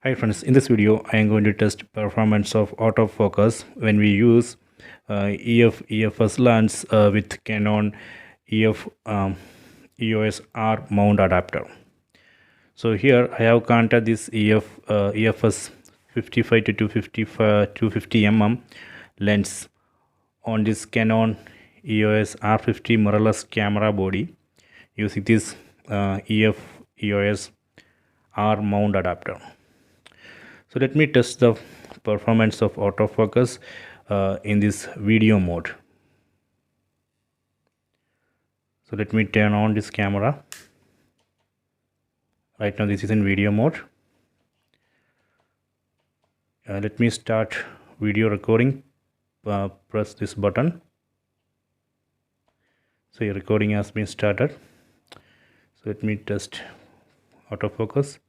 Hi friends, in this video I am going to test performance of autofocus when we use EF-EOS lens with Canon EF-EOS R mount adapter. So here I have connected this EF-EOS 55 to 250 mm lens on this Canon EOS R50 mirrorless camera body using this EF-EOS R mount adapter. So let me test the performance of autofocus in this video mode. So let me turn on this camera. Right now this is in video mode. Let me start video recording. Press this button. So your recording has been started. So let me test autofocus.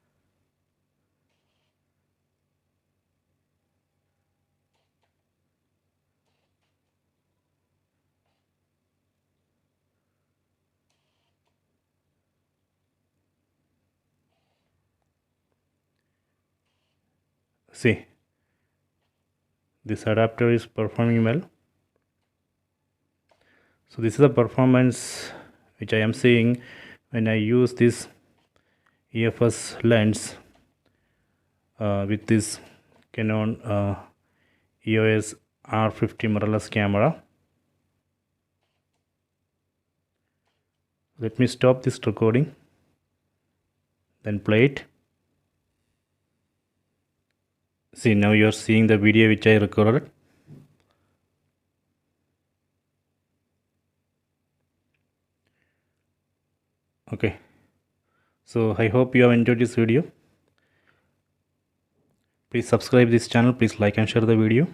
See, this adapter is performing well. So this is the performance which I am seeing when I use this EF-EOS lens with this Canon EOS R50 mirrorless camera. Let me stop this recording, then play it. See, now you are seeing the video which I recorded. Okay, so I hope you have enjoyed this video. Please subscribe this channel, please like and share the video.